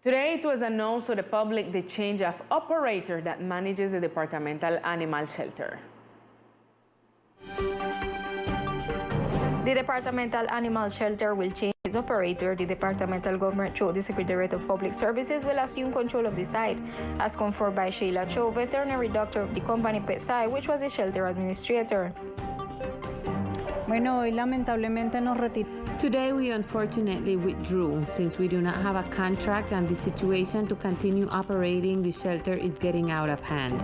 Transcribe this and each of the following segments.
Today, it was announced to the public the change of operator that manages the departmental animal shelter. The departmental animal shelter will change its operator. The departmental government, through the Secretariat of Public Services, will assume control of the site, as confirmed by Sheila Cho, veterinary doctor of the company PetSci, which was the shelter administrator. Bueno, hoy lamentablemente nos retiramos. Today we unfortunately withdrew since we do not have a contract and the situation to continue operating the shelter is getting out of hand.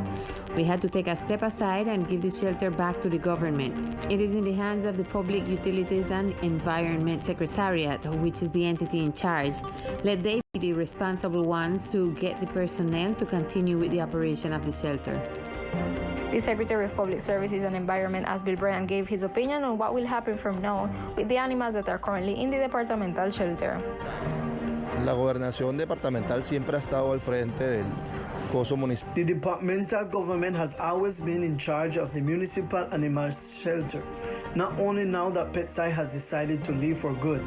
We had to take a step aside and give the shelter back to the government. It is in the hands of the Public Utilities and Environment Secretariat, which is the entity in charge. Let they be the responsible ones to get the personnel to continue with the operation of the shelter. The Secretary of Public Services and Environment, Bill Bryant, gave his opinion on what will happen from now with the animals that are currently in the departmental shelter. La gobernación departamental siempre ha estado al frente del coso municipal. The departmental government has always been in charge of the municipal animal shelter. Not only now that PetSci has decided to leave for good,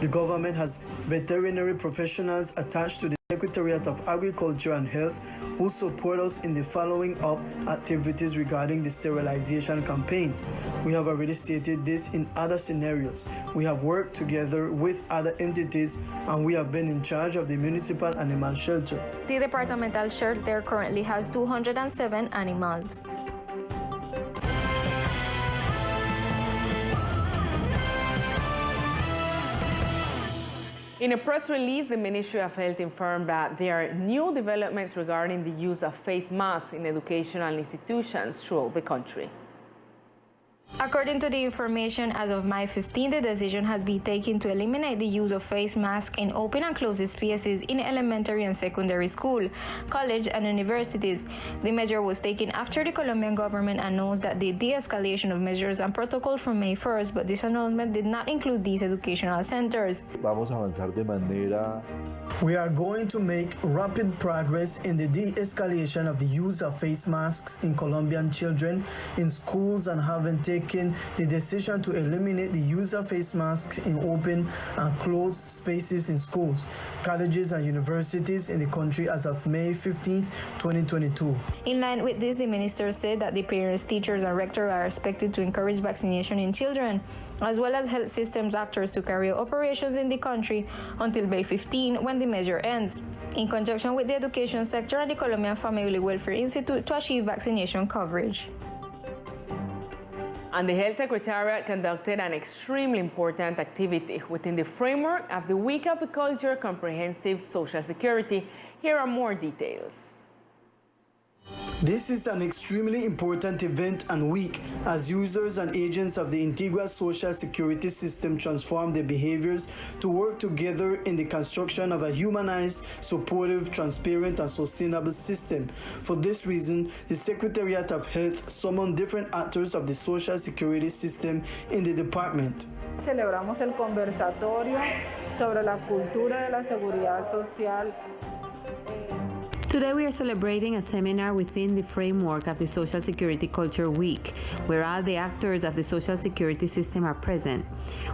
the government has veterinary professionals attached to the Secretariat of Agriculture and Health who support us in the following up activities regarding the sterilization campaigns. We have already stated this in other scenarios. We have worked together with other entities and we have been in charge of the municipal animal shelter. The departmental shelter currently has 207 animals. In a press release, the Ministry of Health informed that there are new developments regarding the use of face masks in educational institutions throughout the country. According to the information, as of May 15, the decision has been taken to eliminate the use of face masks in open and closed spaces in elementary and secondary school, college, and universities. The measure was taken after the Colombian government announced that the de-escalation of measures and protocols from May 1st, but this announcement did not include these educational centers. Vamos a avanzar de manera. We are going to make rapid progress in the de-escalation of the use of face masks in Colombian children in schools and having taken the decision to eliminate the use of face masks in open and closed spaces in schools, colleges, and universities in the country as of May 15, 2022. In line with this, the minister said that the parents, teachers, and rectors are expected to encourage vaccination in children, as well as health systems actors to carry out operations in the country until May 15, when the measure ends, in conjunction with the education sector and the Colombian Family Welfare Institute to achieve vaccination coverage. And the Health Secretariat conducted an extremely important activity within the framework of the Week of the Culture Comprehensive Social Security. Here are more details. This is an extremely important event and week as users and agents of the integral social security system transform their behaviors to work together in the construction of a humanized, supportive, transparent, and sustainable system. For this reason, the Secretariat of Health summoned different actors of the social security system in the department. Celebramos el conversatorio sobre la cultura de la seguridad social. Today we are celebrating a seminar within the framework of the Social Security Culture Week, where all the actors of the social security system are present.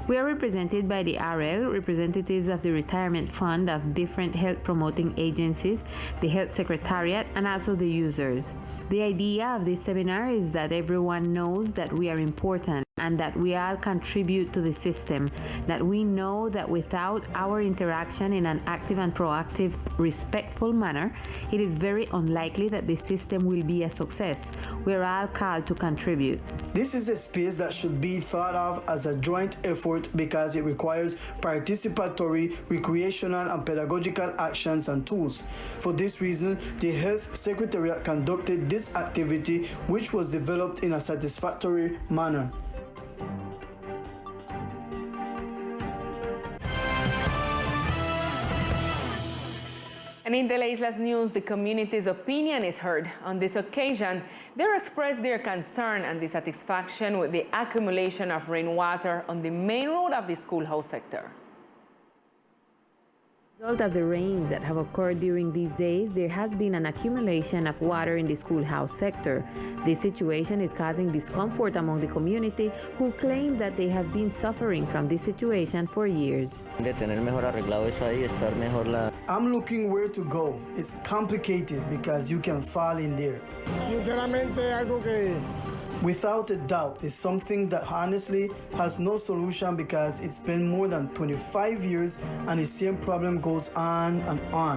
We are represented by the RL, representatives of the retirement fund of different health promoting agencies, the health secretariat, and also the users. The idea of this seminar is that everyone knows that we are important and that we all contribute to the system, that we know that without our interaction in an active and proactive, respectful manner, it is very unlikely that the system will be a success. We are all called to contribute. This is a space that should be thought of as a joint effort because it requires participatory, recreational, and pedagogical actions and tools. For this reason, the Health Secretariat conducted this activity, which was developed in a satisfactory manner. And in Teleislas news, the community's opinion is heard. On this occasion, they expressed their concern and dissatisfaction with the accumulation of rainwater on the main road of the schoolhouse sector. As a result of the rains that have occurred during these days, there has been an accumulation of water in the schoolhouse sector. This situation is causing discomfort among the community, who claim that they have been suffering from this situation for years. I'm looking where to go. It's complicated because you can fall in there. Without a doubt, it's something that honestly has no solution because it's been more than 25 years and the same problem goes on and on.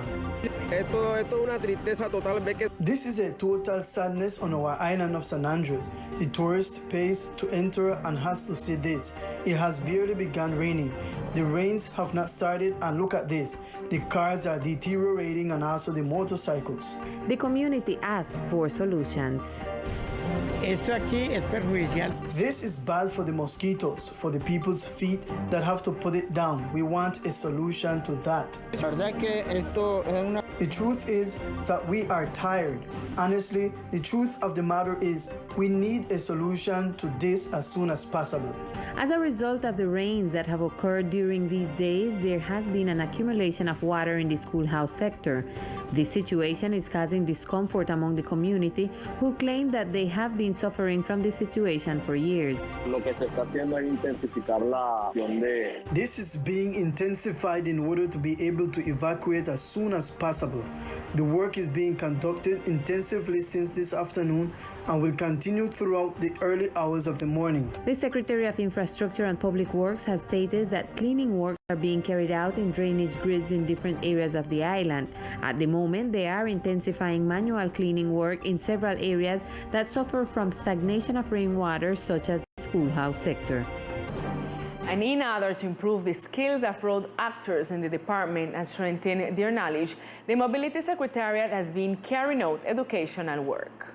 This is a total sadness on our island of San Andres. The tourist pays to enter and has to see this. It has barely begun raining. The rains have not started, and look at this. The cars are deteriorating and also the motorcycles. The community asked for solutions. This is bad for the mosquitoes, for the people's feet that have to put it down. We want a solution to that. The truth is that we are tired. Honestly, the truth of the matter is we need a solution to this as soon as possible. As a result of the rains that have occurred during these days, there has been an accumulation of water in the schoolhouse sector. This situation is causing discomfort among the community, who claim that they have been suffering from this situation for years. This is being intensified in order to be able to evacuate as soon as possible. The work is being conducted intensively since this afternoon and will continue throughout the early hours of the morning. The Secretary of Infrastructure and Public Works has stated that cleaning works are being carried out in drainage grids in different areas of the island. At the moment, they are intensifying manual cleaning work in several areas that suffer from stagnation of rainwater, such as the schoolhouse sector. And in order to improve the skills of road actors in the department and strengthen their knowledge, the Mobility Secretariat has been carrying out educational work.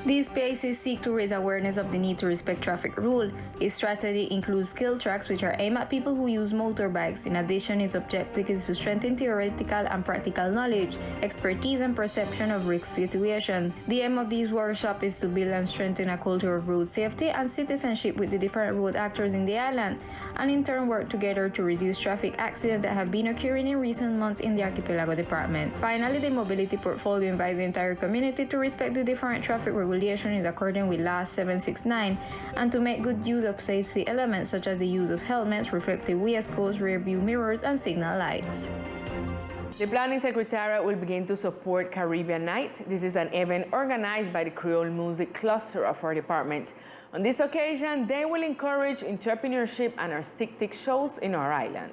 These spaces seek to raise awareness of the need to respect traffic rule. Its strategy includes skill tracks, which are aimed at people who use motorbikes. In addition, its objective is to strengthen theoretical and practical knowledge, expertise, and perception of risk situations. The aim of these workshops is to build and strengthen a culture of road safety and citizenship with the different road actors in the island, and in turn work together to reduce traffic accidents that have been occurring in recent months in the Archipelago Department. Finally, the mobility portfolio invites the entire community to respect the different traffic regulations in accordance with Law 769 and to make good use of safety elements such as the use of helmets, reflective waistcoats, rear view mirrors, and signal lights. The Planning Secretariat will begin to support Caribbean Night. This is an event organized by the Creole Music Cluster of our department. On this occasion, they will encourage entrepreneurship and artistic shows in our island.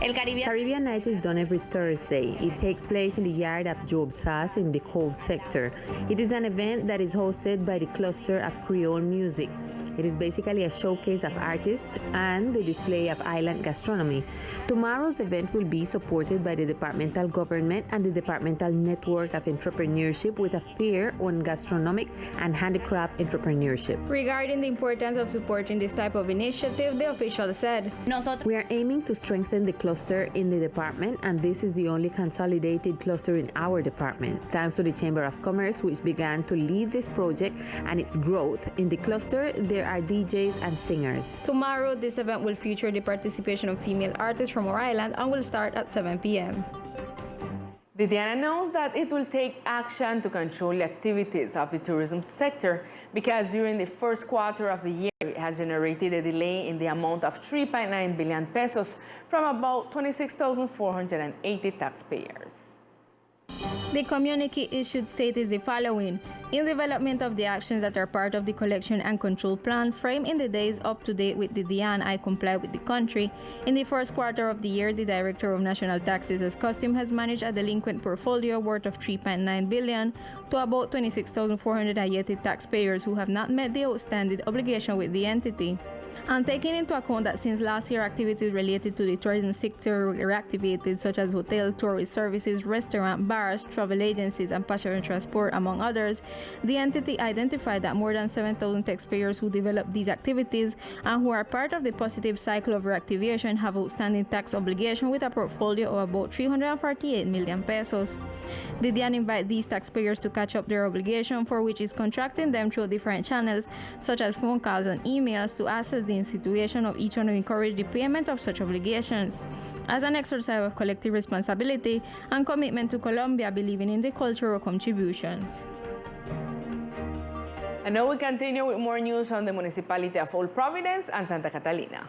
Caribbean Night is done every Thursday. It takes place in the yard of Job Sass in the Cove sector. It is an event that is hosted by the Cluster of Creole Music. It is basically a showcase of artists and the display of island gastronomy. Tomorrow's event will be supported by the departmental government and the departmental network of entrepreneurship with a fair on gastronomic and handicraft entrepreneurship. Regarding the importance of supporting this type of initiative, the official said, "We are aiming to strengthen the cluster in the department, and this is the only consolidated cluster in our department. Thanks to the Chamber of Commerce, which began to lead this project and its growth. In the cluster, there are DJs and singers." Tomorrow, this event will feature the participation of female artists from our island and will start at 7 p.m. Diana knows that it will take action to control the activities of the tourism sector because during the first quarter of the year, it has generated a delay in the amount of 3.9 billion pesos from about 26,480 taxpayers. The communique issued stated the following: in development of the actions that are part of the collection and control plan framed in the days up to date with the DIAN, I comply with the country. In the first quarter of the year, the Director of National Taxes as Custom has managed a delinquent portfolio worth of 3.9 billion to about 26,480 taxpayers who have not met the outstanding obligation with the entity. And taking into account that since last year, activities related to the tourism sector were reactivated, such as hotel, tourist services, restaurant, bars, travel agencies, and passenger transport, among others, the entity identified that more than 7,000 taxpayers who developed these activities and who are part of the positive cycle of reactivation have outstanding tax obligation with a portfolio of about 348 million pesos. The DIAN invite these taxpayers to catch up their obligation, for which is contracting them through different channels, such as phone calls and emails, to access the situation of each one to encourage the payment of such obligations as an exercise of collective responsibility and commitment to Colombia, believing in the cultural contributions. And now we continue with more news on the municipality of Old Providence and Santa Catalina.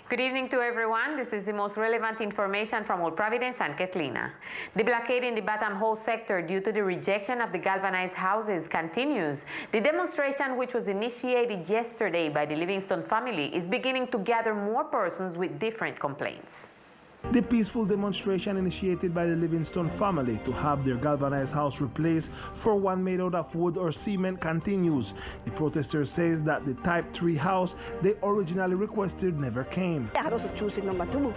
Good evening to everyone. This is the most relevant information from Old Providence and Catalina. The blockade in the Batam Hole sector due to the rejection of the galvanized houses continues. The demonstration, which was initiated yesterday by the Livingston family, is beginning to gather more persons with different complaints. The peaceful demonstration initiated by the Livingston family to have their galvanized house replaced for one made out of wood or cement continues. The protester says that the Type 3 house they originally requested never came. I had also choosing number 2.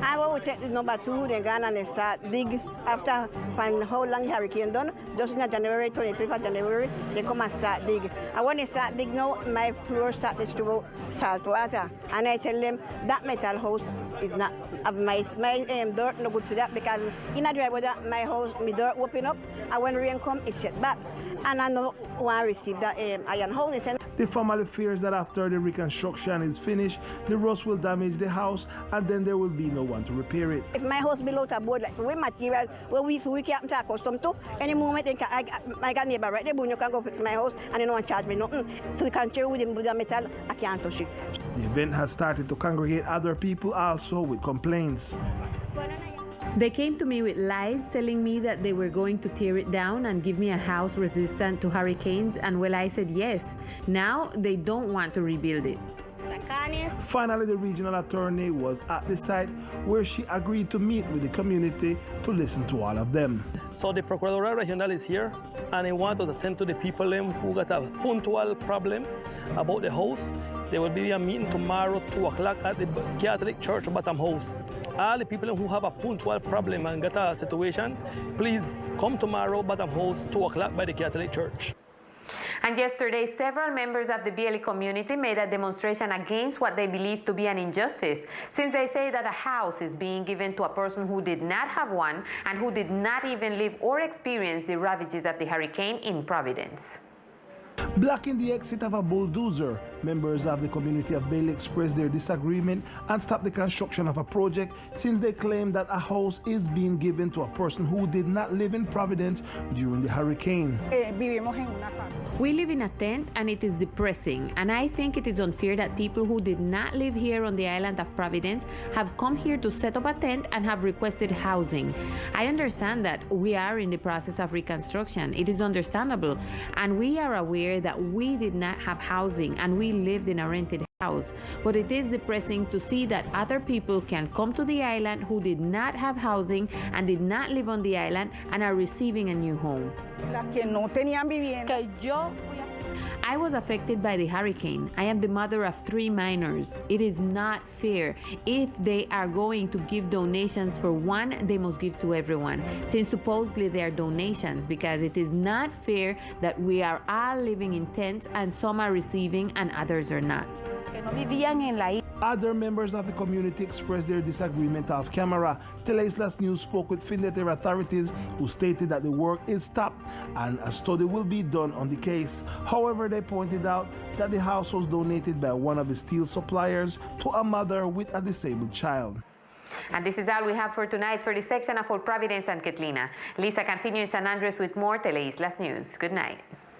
I will take the number 2, they gone and they start dig after find how long the hurricane done. Just in January, 25th of January, they come and start dig. And when they start dig now, my floor start distribute salt water. And I tell them that metal house is not of my dirt no good for that, because in a dry weather my house, my dirt open up, and when rain come it shut back. And I don't want to receive that iron house. The family fears that after the reconstruction is finished, the rust will damage the house and then there will be no one to repair it. If my house below a board, like with material, where we can't take custom to, any moment I got neighbor right there, you can go fix my house and they don't charge me nothing. To the contrary with the metal, I can't touch it. The event has started to congregate other people also with complaints. They came to me with lies telling me that they were going to tear it down and give me a house resistant to hurricanes, and well, I said yes. Now they don't want to rebuild it. Finally, the regional attorney was at the site where she agreed to meet with the community to listen to all of them. So the Procuraduría Regional is here and they want to attend to the people who got a punctual problem about the house. There will be a meeting tomorrow, 2 o'clock at the Catholic Church Batam House. All the people who have a punctual problem and got a situation, please come tomorrow, Batam House, 2 o'clock by the Catholic Church. And yesterday, several members of the BLE community made a demonstration against what they believe to be an injustice, since they say that a house is being given to a person who did not have one and who did not even live or experience the ravages of the hurricane in Providence. Blocking the exit of a bulldozer, members of the community of Bailey expressed their disagreement and stopped the construction of a project since they claim that a house is being given to a person who did not live in Providence during the hurricane. We live in a tent and it is depressing, and I think it is unfair that people who did not live here on the island of Providence have come here to set up a tent and have requested housing. I understand that we are in the process of reconstruction. It is understandable, and we are aware that we did not have housing and we lived in a rented house. But it is depressing to see that other people can come to the island who did not have housing and did not live on the island and are receiving a new home. I was affected by the hurricane. I am the mother of 3 minors. It is not fair. If they are going to give donations for one, they must give to everyone, since supposedly they are donations, because it is not fair that we are all living in tents and some are receiving and others are not. Other members of the community expressed their disagreement off camera. Teleislas News spoke with Findeter authorities who stated that the work is stopped and a study will be done on the case. However, they pointed out that the house was donated by one of the steel suppliers to a mother with a disabled child. And this is all we have for tonight for the section of Old Providence and Catalina. Lisa continues in San Andres with more Teleislas News. Good night.